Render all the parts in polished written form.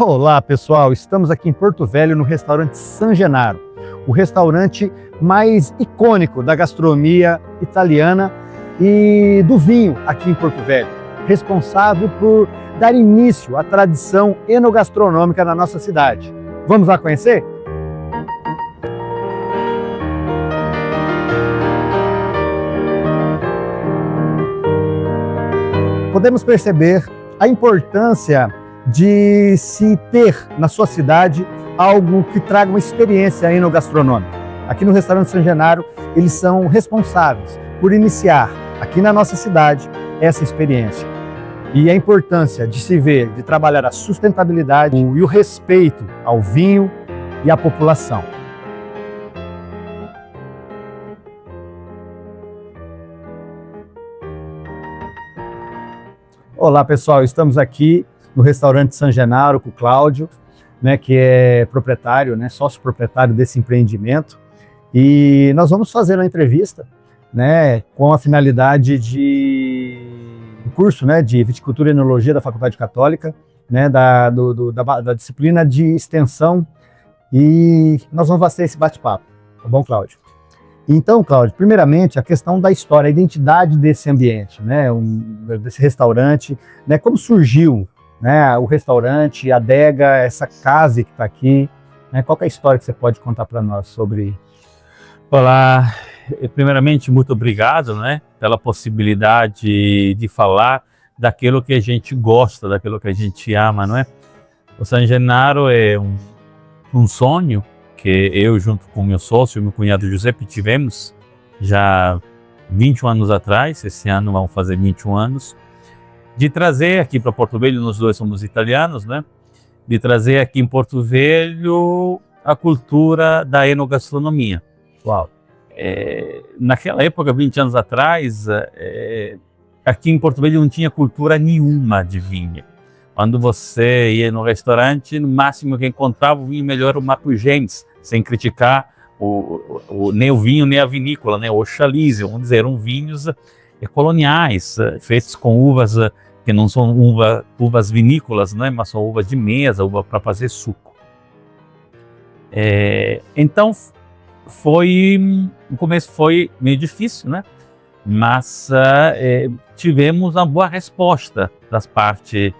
Olá pessoal, estamos aqui em Porto Velho no restaurante San Genaro, o restaurante mais icônico da gastronomia italiana e do vinho aqui em Porto Velho, responsável por dar início à tradição enogastronômica na nossa cidade. Vamos lá conhecer? Podemos perceber a importância de se ter na sua cidade algo que traga uma experiência enogastronômica. Aqui no restaurante San Genaro, eles são responsáveis por iniciar aqui na nossa cidade essa experiência. E a importância de se ver, de trabalhar a sustentabilidade e o respeito ao vinho e à população. Olá pessoal, estamos aqui no restaurante San Genaro com o Cláudio, que é proprietário, sócio proprietário desse empreendimento. E nós vamos fazer uma entrevista com a finalidade de curso de Viticultura e Enologia da Faculdade Católica, da disciplina de extensão, e nós vamos fazer esse bate-papo, tá bom, Cláudio? Então, Cláudio, primeiramente, a questão da história, a identidade desse ambiente, desse restaurante, como surgiu o restaurante, a adega, essa casa que está aqui, qual que é a história que você pode contar para nós sobre? Olá, primeiramente, muito obrigado pela possibilidade de falar daquilo que a gente gosta, daquilo que a gente ama, O San Genaro é um sonho que eu, junto com meu sócio, meu cunhado Giuseppe, tivemos já 21 anos atrás. Esse ano vão fazer 21 anos, de trazer aqui para Porto Velho, nós dois somos italianos, de trazer aqui em Porto Velho a cultura da enogastronomia. Uau! Naquela época, 20 anos atrás, aqui em Porto Velho não tinha cultura nenhuma de vinho. Quando você ia no restaurante, no máximo que encontrava o vinho melhor era o Mapugênis, sem criticar nem o vinho, nem a vinícola, o Chalice, vamos dizer, eram vinhos coloniais, feitos com uvas que não são uvas vinícolas, mas são uvas de mesa, uva para fazer suco. Então, no começo foi meio difícil, mas tivemos uma boa resposta das partes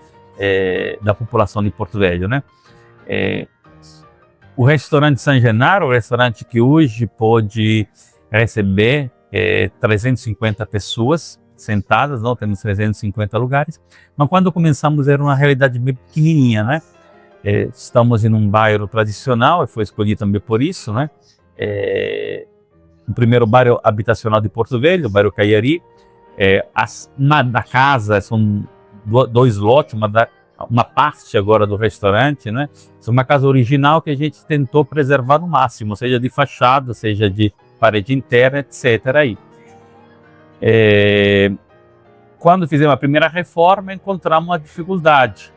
da população de Porto Velho, O restaurante San Genaro, o restaurante que hoje pode receber 350 pessoas sentadas, temos 350 lugares, mas quando começamos era uma realidade bem pequenininha, Estamos em um bairro tradicional, e foi escolhido também por isso, O primeiro bairro habitacional de Porto Velho, o bairro Caiari. Da casa são dois lotes, uma parte agora do restaurante, É uma casa original que a gente tentou preservar no máximo, seja de fachada, seja de parede interna, etc. Quando fizemos a primeira reforma, encontramos uma dificuldade.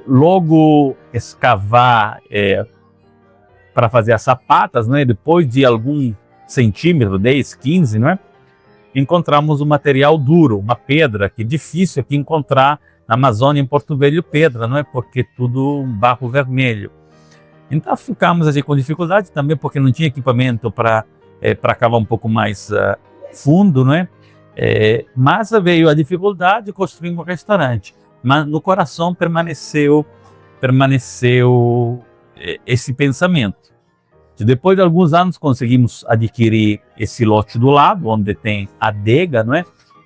Logo escavar para fazer as sapatas, depois de algum centímetro, 10, 15, encontramos um material duro, uma pedra, que é difícil aqui encontrar na Amazônia, em Porto Velho, pedra, porque tudo barro vermelho. Então ficamos assim, com dificuldade também, porque não tinha equipamento para cavar um pouco mais fundo, mas veio a dificuldade de construir um restaurante. Mas no coração permaneceu esse pensamento. Depois de alguns anos conseguimos adquirir esse lote do lado, onde tem a adega,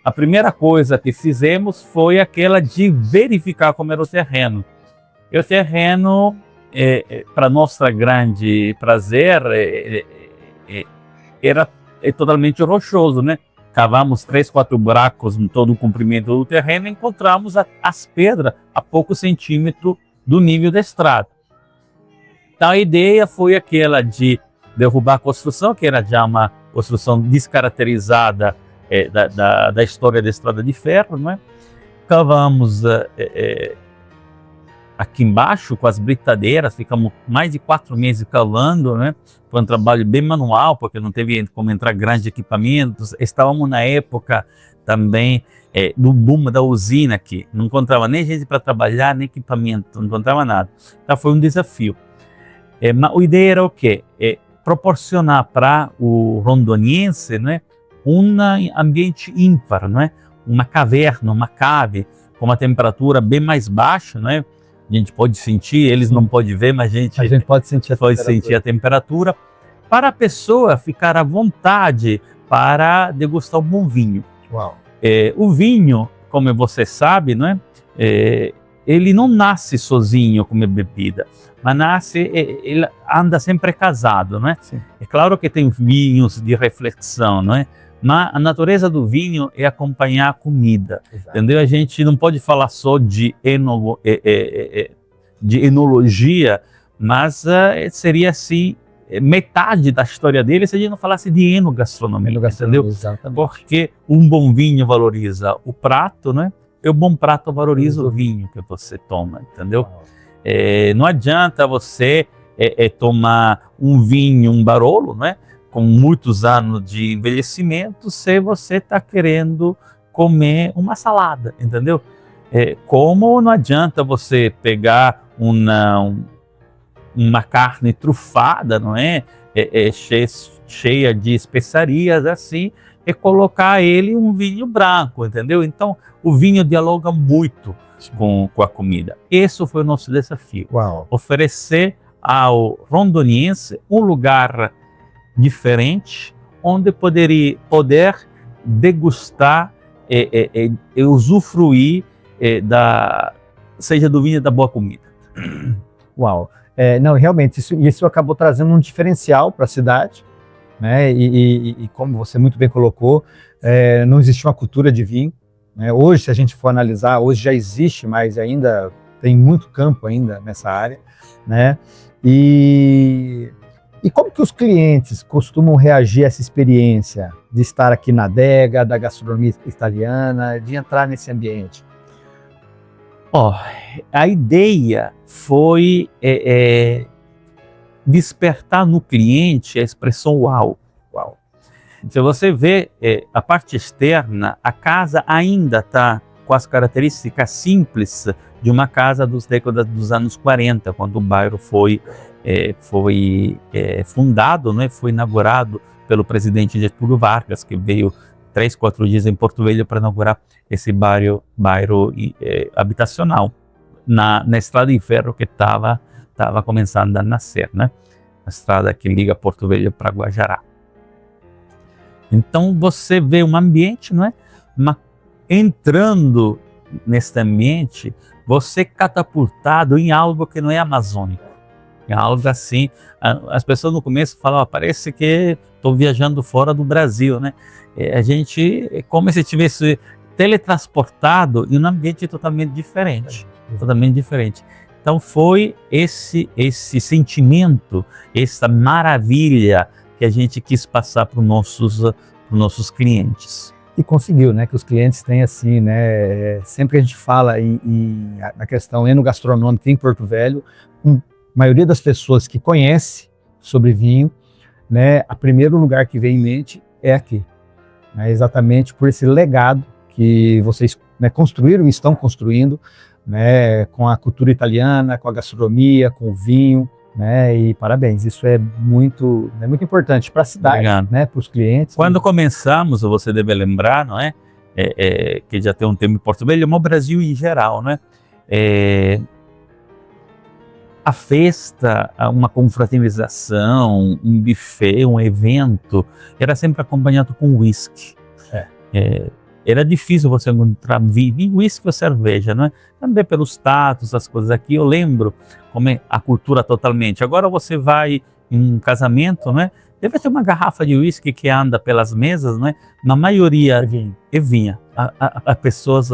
A primeira coisa que fizemos foi aquela de verificar como era o terreno. E o terreno, para nosso grande prazer, era totalmente rochoso, Cavamos 3, 4 buracos em todo o comprimento do terreno e encontramos as pedras a poucos centímetros do nível da estrada. Então a ideia foi aquela de derrubar a construção, que era já uma construção descaracterizada da história da estrada de ferro, Cavamos aqui embaixo com as britadeiras, ficamos mais de 4 meses calando, né? Foi um trabalho bem manual, porque não teve como entrar grandes equipamentos. Estávamos na época também do boom da usina aqui, não encontrava nem gente para trabalhar, nem equipamento, não encontrava nada. Então foi um desafio. Mas a ideia era o quê? Proporcionar para o rondoniense, né, um ambiente ímpar, né? Uma caverna, uma cave, com uma temperatura bem mais baixa, né? A gente pode sentir, eles não podem ver, mas a gente pode sentir a temperatura, para a pessoa ficar à vontade para degustar um bom vinho. Uau. O vinho, como você sabe, né? Ele não nasce sozinho como bebida, mas ele anda sempre casado, né? Sim. É claro que tem vinhos de reflexão, não é? Mas a natureza do vinho é acompanhar a comida, entendeu? A gente não pode falar só de enologia, mas seria assim, metade da história dele se a gente não falasse de enogastronomia, entendeu? Exatamente. Porque um bom vinho valoriza o prato, né? E o bom prato valoriza o vinho que você toma, entendeu? Não adianta você tomar um vinho, um Barolo, né? Com muitos anos de envelhecimento, se você está querendo comer uma salada, entendeu? Como não adianta você pegar uma carne trufada, não é? Cheia de especiarias assim, e colocar ele um vinho branco, entendeu? Então, o vinho dialoga muito com a comida. Esse foi o nosso desafio. Uau. Oferecer ao rondoniense um lugar diferente, onde poder degustar e usufruir seja do vinho da boa comida. Uau. Não, realmente, isso acabou trazendo um diferencial para a cidade, né? E como você muito bem colocou, não existia uma cultura de vinho, né? Hoje, se a gente for analisar, hoje já existe, mas ainda tem muito campo ainda nessa área, né? E como que os clientes costumam reagir a essa experiência de estar aqui na adega, da gastronomia italiana, de entrar nesse ambiente? A ideia foi despertar no cliente a expressão uau. Uau. Se você vê a parte externa, a casa ainda está com as características simples de uma casa dos anos 40, quando o bairro foi fundado, né? Foi inaugurado pelo presidente Getúlio Vargas, que veio 3, 4 dias em Porto Velho para inaugurar esse bairro habitacional, na estrada de ferro que estava começando a nascer, né? A estrada que liga Porto Velho para Guajará. Então você vê um ambiente, não é? Mas entrando nesse ambiente, você é catapultado em algo que não é amazônico. É algo assim, as pessoas no começo falavam, parece que estou viajando fora do Brasil, né? A gente é como se tivesse teletransportado em um ambiente totalmente diferente. Então foi esse sentimento, essa maravilha que a gente quis passar para os nossos clientes. E conseguiu, né? Que os clientes têm assim, né? Sempre que a gente fala na questão enogastronômica em Porto Velho, a maioria das pessoas que conhece sobre vinho, né? O primeiro lugar que vem em mente é aqui, né? Exatamente por esse legado que vocês, né, construíram e estão construindo, né? Com a cultura italiana, com a gastronomia, com o vinho, né? E parabéns, isso é muito importante para a cidade, né? Para os clientes. Quando começamos, você deve lembrar, não é? Que já tem um tempo em Porto Velho, mas o Brasil em geral, né? A festa, uma confraternização, um buffet, um evento, era sempre acompanhado com whisky. Era difícil você encontrar vinho, whisky ou cerveja, não é? Também pelos status, as coisas aqui. Eu lembro como é a cultura totalmente. Agora você vai em um casamento, né? Deve ter uma garrafa de whisky que anda pelas mesas, né? Na maioria é vinho. A pessoas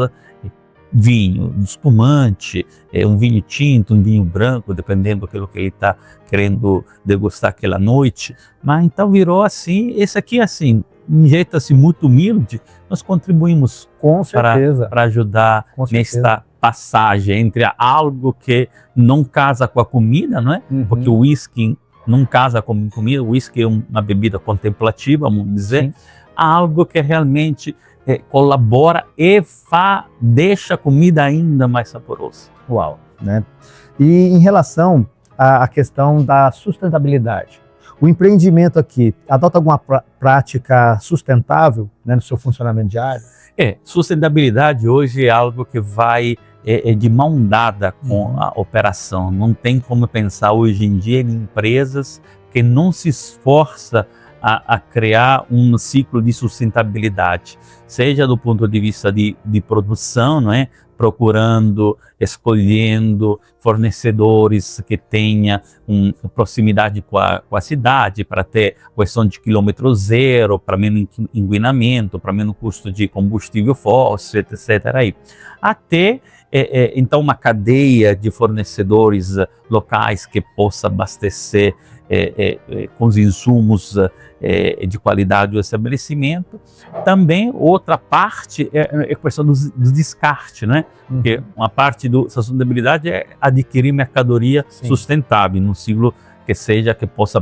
vinho, espumante, um vinho tinto, um vinho branco, dependendo daquilo que ele está querendo degustar aquela noite. Mas então virou assim, esse aqui assim, um jeito assim muito humilde, nós contribuímos para ajudar passagem entre algo que não casa com a comida, não é? Porque o whisky não casa com comida, o whisky é uma bebida contemplativa, vamos dizer, sim, algo que realmente colabora e deixa a comida ainda mais saborosa. Uau, né? E em relação à questão da sustentabilidade, o empreendimento aqui adota alguma prática sustentável, né, no seu funcionamento diário? Sustentabilidade hoje é algo que vai de mão dada com a operação. Não tem como pensar hoje em dia em empresas que não se esforça a criar um ciclo de sustentabilidade, seja do ponto de vista de produção, não é? Procurando, escolhendo fornecedores que tenham proximidade com a cidade, para ter questão de quilômetro zero, para menos inquinamento, para menos custo de combustível fóssil, etc. Aí. Até, então, uma cadeia de fornecedores locais que possa abastecer com os insumos de qualidade do estabelecimento. Também outra parte é a questão do descarte, né? Porque uma parte da sustentabilidade é adquirir mercadoria, sim, sustentável, num ciclo que possa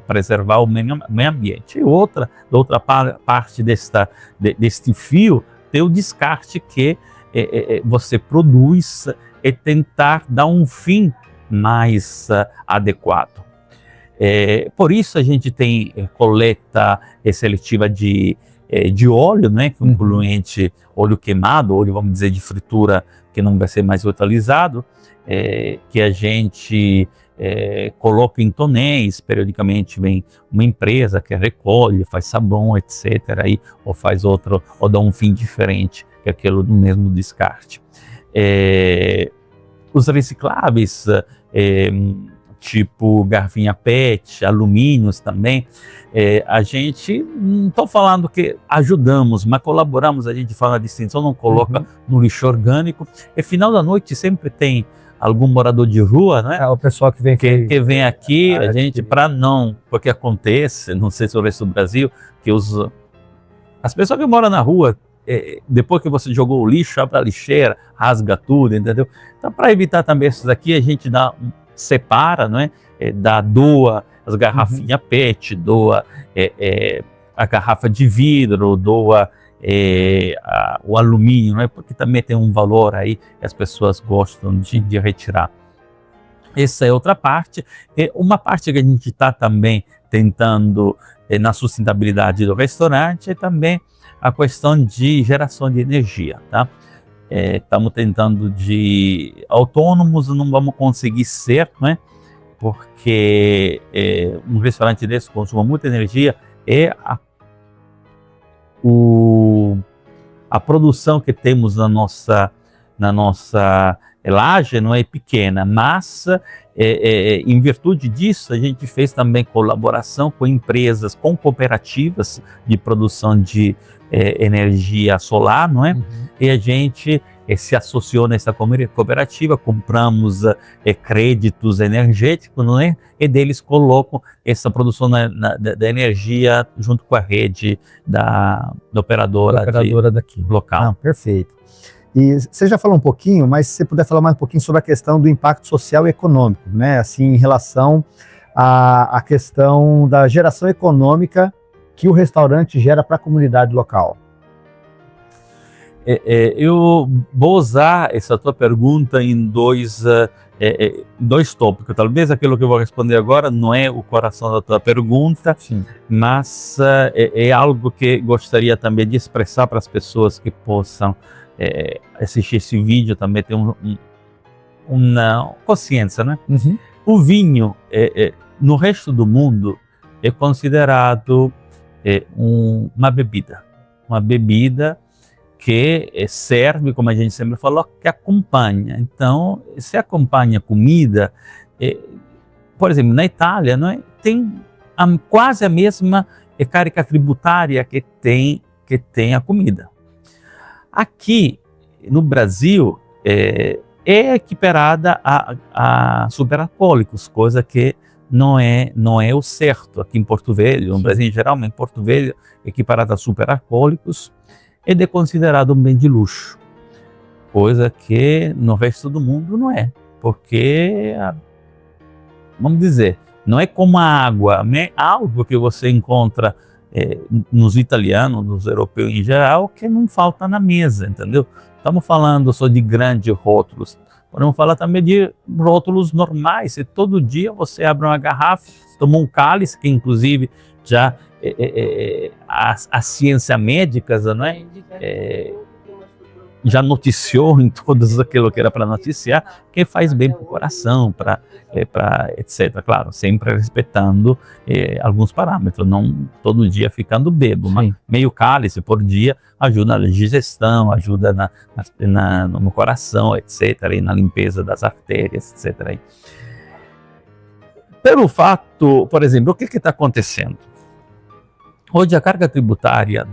preservar o meio ambiente. E outra parte deste fio tem o descarte que você produz e tentar dar um fim mais adequado. Por isso a gente tem coleta seletiva de óleo, né, com poluente, óleo queimado, óleo, vamos dizer, de fritura que não vai ser mais utilizado, que a gente coloca em tonéis. Periodicamente vem uma empresa que recolhe, faz sabão, etc. Aí, ou faz outro, ou dá um fim diferente que aquele do mesmo descarte. Os recicláveis, tipo garrafinha PET, alumínios também, a gente, não estou falando que ajudamos, mas colaboramos, a gente fala a distinção, não coloca no lixo orgânico, e final da noite sempre tem algum morador de rua, né? O pessoal que vem aqui, a gente, para não, porque acontece, não sei se é o resto do Brasil, que as pessoas que moram na rua, depois que você jogou o lixo, abre a lixeira, rasga tudo, entendeu? Então, para evitar também isso daqui, a gente separa, não é? Doa as garrafinhas PET, doa a garrafa de vidro, doa o alumínio, não é? Porque também tem um valor aí que as pessoas gostam de retirar. Essa é outra parte. Uma parte que a gente está também tentando na sustentabilidade do restaurante é também a questão de geração de energia, tá? Estamos tentando de autônomos, não vamos conseguir ser, né? Porque um restaurante desse consuma muita energia, a produção que temos na nossa laje não é pequena, mas em virtude disso a gente fez também colaboração com empresas, com cooperativas de produção de energia solar, não é? E a gente se associou nessa cooperativa, compramos créditos energéticos, não é? E deles colocam essa produção da energia junto com a rede da operadora daqui local. Perfeito. E você já falou um pouquinho, mas se você puder falar mais um pouquinho sobre a questão do impacto social e econômico, né? Assim, em relação à questão da geração econômica que o restaurante gera para a comunidade local. Eu vou usar essa tua pergunta em dois tópicos. Talvez aquilo que eu vou responder agora não é o coração da tua pergunta, sim, mas é algo que gostaria também de expressar para as pessoas que possam assistir esse vídeo, também ter uma consciência, né? O vinho, no resto do mundo, é considerado uma bebida que serve, como a gente sempre falou, que acompanha. Então, se acompanha comida, por exemplo, na Itália, não é? Tem quase a mesma carga tributária que tem a comida. Aqui no Brasil é equiparada a superalcoólicos, coisa que não é o certo. Aqui em Porto Velho, no Brasil em geral, mas em Porto Velho, equiparada a superalcoólicos, é considerado um bem de luxo. coisa que no resto do mundo não é, porque, vamos dizer, não é como a água, é algo que você encontra nos italianos, nos europeus em geral, que não falta na mesa, entendeu? Estamos falando só de grandes rótulos, podemos falar também de rótulos normais. Se todo dia você abre uma garrafa, toma um cálice, que inclusive já a ciência médica, não é? Já noticiou em todos aquilo que era para noticiar, que faz bem para o coração, para etc. Claro, sempre respeitando alguns parâmetros, não todo dia ficando bêbado, mas meio cálice por dia ajuda na digestão, ajuda no coração, etc., e na limpeza das artérias, etc. Pelo fato, por exemplo, o que está acontecendo? Hoje a carga tributária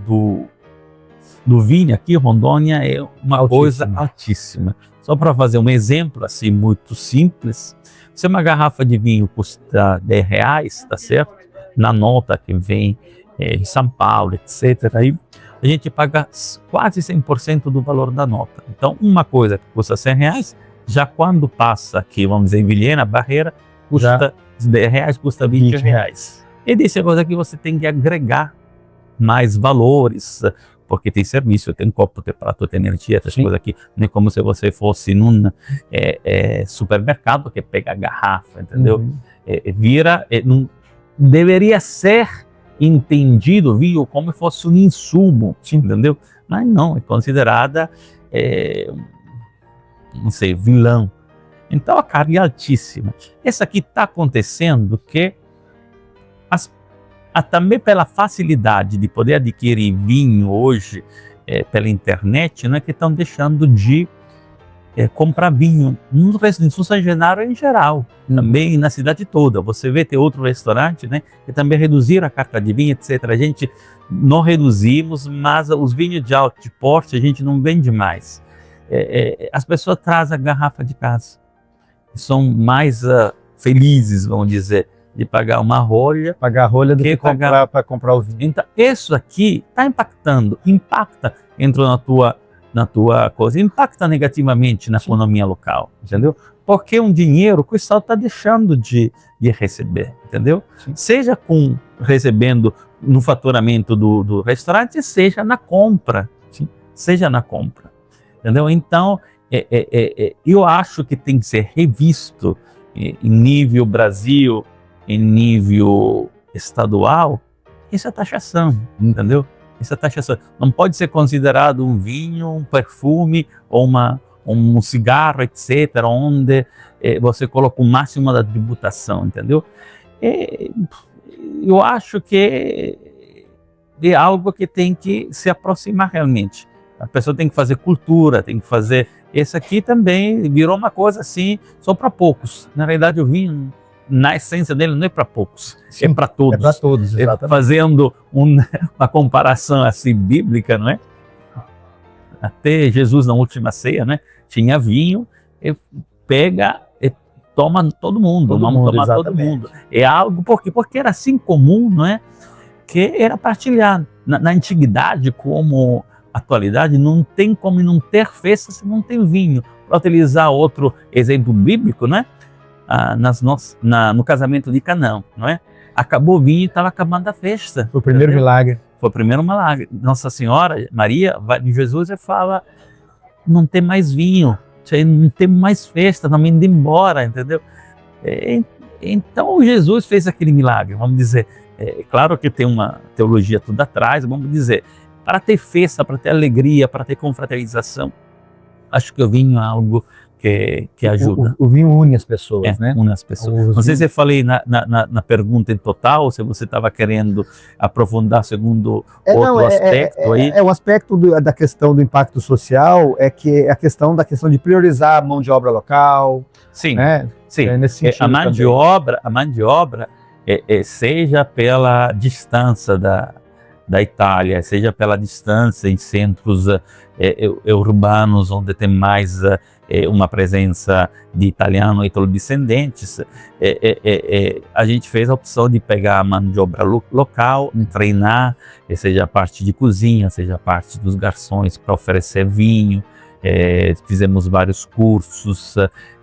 do vinho aqui em Rondônia é uma coisa altíssima. Só para fazer um exemplo assim muito simples, se uma garrafa de vinho custa R$10, tá certo? Na nota que vem de São Paulo, etc., aí a gente paga quase 100% do valor da nota. Então, uma coisa que custa R$100, já quando passa aqui, vamos dizer, em Vilhena, Barreira, custa R$10, custa R$20. E dessa coisa que você tem que agregar mais valores, porque tem serviço, tem copo, tem prato, tem energia, essas coisas aqui. Não é como se você fosse num supermercado que pega a garrafa, entendeu? Não deveria ser entendido, viu, como se fosse um insumo, entendeu? Mas não, é considerada, não sei, vilão. Então a carga é altíssima. Essa aqui está acontecendo que também pela facilidade de poder adquirir vinho hoje pela internet, não é que estão deixando de comprar vinho no resto de São Genaro em geral, também na cidade toda. Você vê, tem outro restaurante, né, que também reduziram a carta de vinho, etc. A gente não reduzimos, mas os vinhos de alto porte a gente não vende mais. As pessoas trazem a garrafa de casa, são mais felizes, vamos dizer, de pagar uma rolha, pagar a rolha do que para comprar o vinho. Então, isso aqui está entra na tua coisa, impacta negativamente na economia local, entendeu? Porque um dinheiro que o Estado está deixando de receber, entendeu? Seja recebendo no faturamento do restaurante, seja na compra, seja na compra, entendeu? Então, eu acho que tem que ser revisto em nível Brasil, em nível estadual, essa taxação, entendeu? Essa taxação não pode ser considerado um vinho, um perfume ou um cigarro, etc., onde você coloca o máximo da tributação, entendeu? Eu acho que é algo que tem que se aproximar realmente. A pessoa tem que fazer cultura, tem que fazer... Esse aqui também virou uma coisa assim, só para poucos. Na realidade, o vinho, na essência dele, não é para poucos, é para todos. É para todos, exatamente. Fazendo uma comparação assim bíblica, não é? Até Jesus na última ceia, né? Tinha vinho, pega e toma todo mundo, toma todo mundo. É algo, porque era assim comum, não é? Que era partilhado. Na antiguidade, como atualidade, não tem como não ter festa se não tem vinho. Para utilizar outro exemplo bíblico, né? No casamento de Canaã, não é? Acabou o vinho e estava acabando a festa. Foi o primeiro milagre. Foi o primeiro milagre. Nossa Senhora, Maria, vai em Jesus e fala, não tem mais vinho, não tem mais festa, estamos indo embora, entendeu? Então Jesus fez aquele milagre, vamos dizer. Claro que tem uma teologia tudo atrás, vamos dizer, para ter festa, para ter alegria, para ter confraternização, acho que o vinho é algo que ajuda. O vinho une as pessoas, né? Une as pessoas. Não sei se eu falei na pergunta em total, se você estava querendo aprofundar segundo outro aspecto aí. O aspecto da questão do impacto social é que a questão de priorizar a mão de obra local. Sim, né? sim. Nesse sentido a mão de obra, seja pela distância da Itália, seja pela distância em centros urbanos, onde tem mais uma presença de italiano e italo-descendentes, a gente fez a opção de pegar a mão de obra local, treinar, seja a parte de cozinha, seja a parte dos garçons para oferecer vinho, fizemos vários cursos,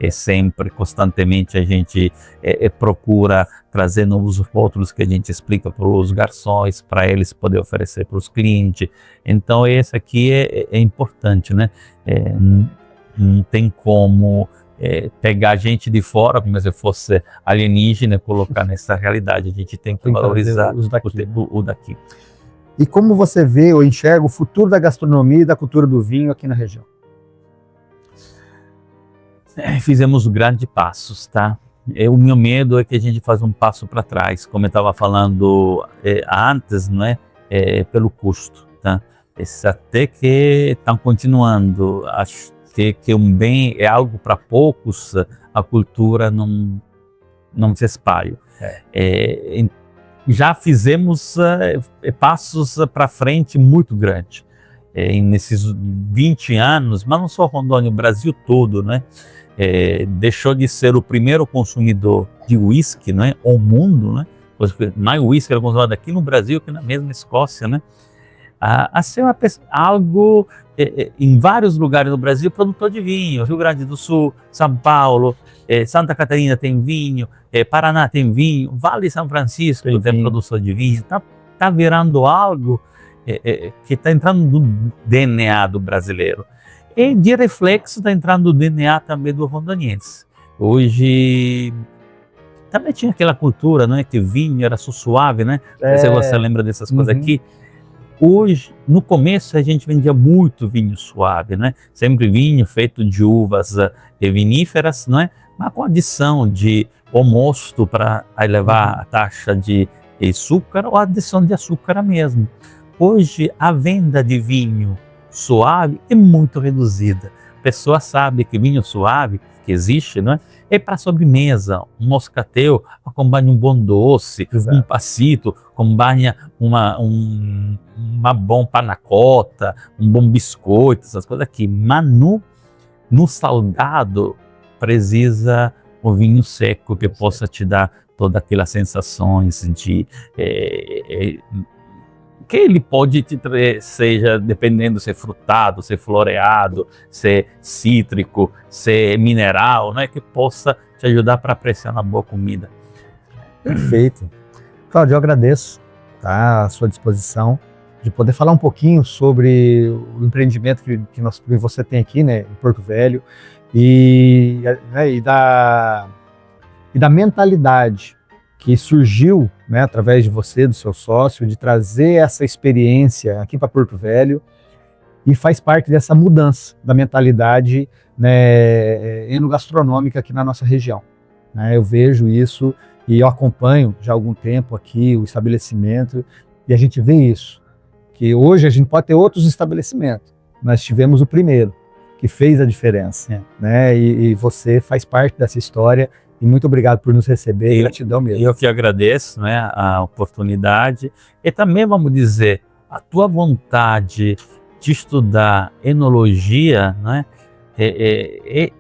sempre, constantemente a gente procura trazer novos rótulos que a gente explica para os garçons, para eles poderem oferecer para os clientes. Então esse aqui é importante, né? Não tem como pegar gente de fora, como se fosse alienígena, e colocar nessa realidade. A gente tem que valorizar o daqui. E como você vê ou enxerga o futuro da gastronomia e da cultura do vinho aqui na região? Fizemos grandes passos, tá? O meu medo é que a gente faça um passo para trás, como eu estava falando antes, não é? Pelo custo, tá? Até que estão continuando. Acho que um bem é algo para poucos, a cultura não se espalha. Já fizemos passos para frente muito grandes. Nesses 20 anos, mas não só Rondônia, o Brasil todo, né? Deixou de ser o primeiro consumidor de uísque, né? O mundo, né? Mais uísque era consumido aqui no Brasil que na mesma Escócia, né? A ser algo em vários lugares do Brasil, produtor de vinho. Rio Grande do Sul, São Paulo, Santa Catarina tem vinho, Paraná tem vinho, Vale de São Francisco tem produção de vinho. Tá virando algo que está entrando no DNA do brasileiro. E de reflexo está entrando no DNA também do rondoniense. Hoje também tinha aquela cultura, não é, que vinho era suave, né? Se você lembra dessas coisas aqui. Hoje, no começo, a gente vendia muito vinho suave, né? Sempre vinho feito de uvas viníferas, não é? Mas com adição de mosto para elevar a taxa de açúcar ou adição de açúcar mesmo. Hoje, a venda de vinho suave é muito reduzida. A pessoa sabe que vinho suave, que existe, não é? É para sobremesa. Um moscatel acompanha um bom doce, um passito acompanha uma bom panacota, um bom biscoito, essas coisas aqui. Mas no salgado precisa o vinho seco que possa te dar todas aquelas sensações de que ele pode te trazer, seja dependendo se é frutado, se é floreado, se é cítrico, se é mineral, né, que possa te ajudar para apreciar uma boa comida. Perfeito. Cláudio, eu agradeço, tá, a sua disposição de poder falar um pouquinho sobre o empreendimento que você tem aqui, né, em Porto Velho, e da mentalidade que surgiu, né, através de você, do seu sócio, de trazer essa experiência aqui para Porto Velho e faz parte dessa mudança da mentalidade, né, enogastronômica aqui na nossa região. Né, eu vejo isso e eu acompanho já há algum tempo aqui o estabelecimento e a gente vê isso, que hoje a gente pode ter outros estabelecimentos, nós tivemos o primeiro, que fez a diferença, né, e você faz parte dessa história. E muito obrigado por nos receber, gratidão mesmo. Eu que agradeço, né, a oportunidade e também, vamos dizer, a tua vontade de estudar enologia, né, é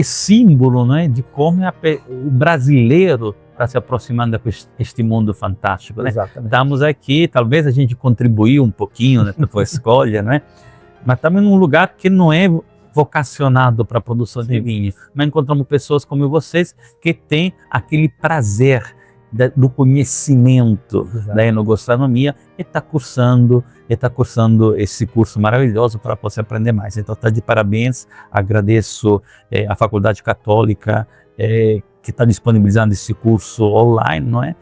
símbolo, né, de como o brasileiro está se aproximando deste mundo fantástico. Né? Exatamente. Estamos aqui, talvez a gente contribuiu um pouquinho, né, para a tua escolha, né, mas estamos num lugar que não é vocacionado para a produção de vinho, mas encontramos pessoas como vocês que têm aquele prazer do conhecimento da enogastronomia e está cursando esse curso maravilhoso para você aprender mais. Então está de parabéns, agradeço a Faculdade Católica que está disponibilizando esse curso online, não é?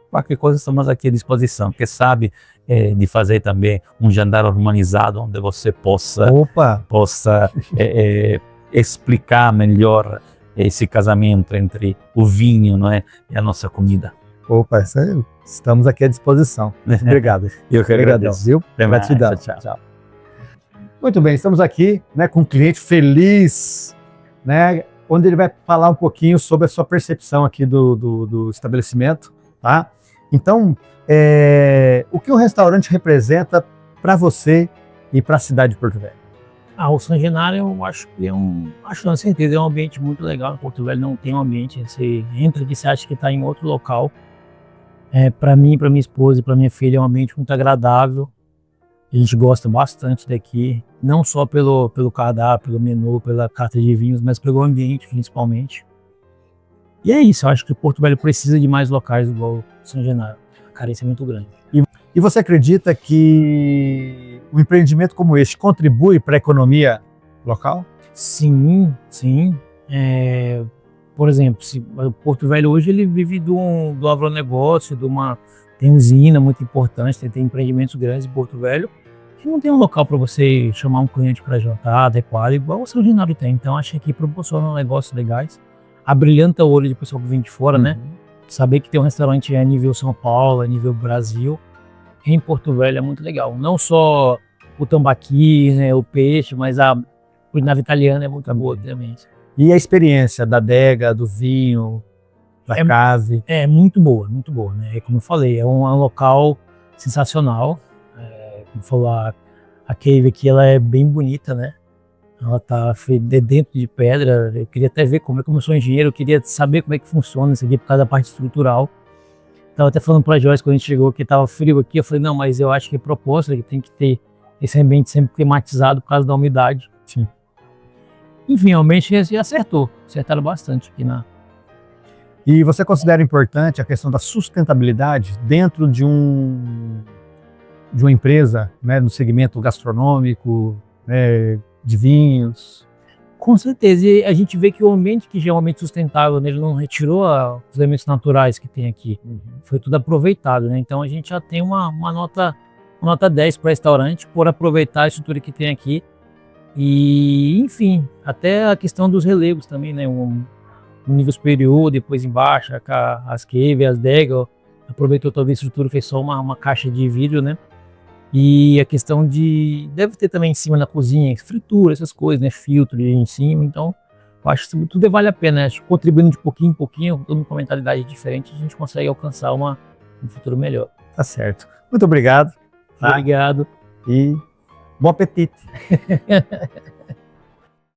Qualquer coisa estamos aqui à disposição, que sabe de fazer também um jantar harmonizado onde você possa explicar melhor esse casamento entre o vinho, não é, e a nossa comida. Opa, estamos aqui à disposição. Obrigado. Eu que agradeço. Viu? Gratidão. Tchau. Muito bem, estamos aqui, né, com um cliente feliz, né, onde ele vai falar um pouquinho sobre a sua percepção aqui do estabelecimento, tá? Então, o que o restaurante representa para você e para a cidade de Porto Velho? O San Genaro, eu acho que acho com certeza, é um ambiente muito legal. Porto Velho não tem um ambiente, você entra aqui, você acha que está em outro local. Para mim, para minha esposa e para minha filha, é um ambiente muito agradável. A gente gosta bastante daqui, não só pelo cardápio, pelo menu, pela carta de vinhos, mas pelo ambiente, principalmente. E é isso, eu acho que Porto Velho precisa de mais locais igual São Genaro. A carência é muito grande. E você acredita que um empreendimento como este contribui para a economia local? Sim, sim. Por exemplo, o Porto Velho hoje ele vive do agronegócio, tem usina muito importante, tem empreendimentos grandes em Porto Velho, que não tem um local para você chamar um cliente para jantar adequado, igual o São Genaro tem. Então acho que aqui proporciona negócios legais, abrilhanta o olho de pessoal que vem de fora, né? Saber que tem um restaurante a nível São Paulo, a nível Brasil, em Porto Velho é muito legal. Não só o tambaqui, né, o peixe, mas a culinária italiana é muito boa também. E a experiência da adega, do vinho, da cave? É muito boa, né? Como eu falei, é um local sensacional. Como falou, a cave aqui ela é bem bonita, né? Ela tá dentro de pedra. Eu queria até ver como eu sou engenheiro, eu queria saber como é que funciona isso aqui por causa da parte estrutural. Tava até falando para a Joyce quando a gente chegou que tava frio aqui, eu falei, não, mas eu acho que é proposta, que tem que ter esse ambiente sempre climatizado por causa da umidade. Sim. Enfim, realmente acertaram bastante aqui na... E você considera importante a questão da sustentabilidade dentro de uma empresa, né, no segmento gastronômico, né, de vinhos? Com certeza, e a gente vê que o ambiente que geralmente sustentável, né, ele não retirou os elementos naturais que tem aqui, foi tudo aproveitado, né? Então a gente já tem uma nota 10 para o restaurante por aproveitar a estrutura que tem aqui. E enfim, até a questão dos relevos também, né? Um nível superior, depois embaixo, as caves, as degas, aproveitou toda a estrutura, fez só uma caixa de vidro, né? E a questão deve ter também em cima na cozinha, fritura, essas coisas, né? Filtro em cima, então eu acho que tudo vale a pena, né? Acho que contribuindo de pouquinho em pouquinho, toda uma mentalidade diferente, a gente consegue alcançar um futuro melhor. Tá certo. Muito obrigado. Obrigado. E bom apetite.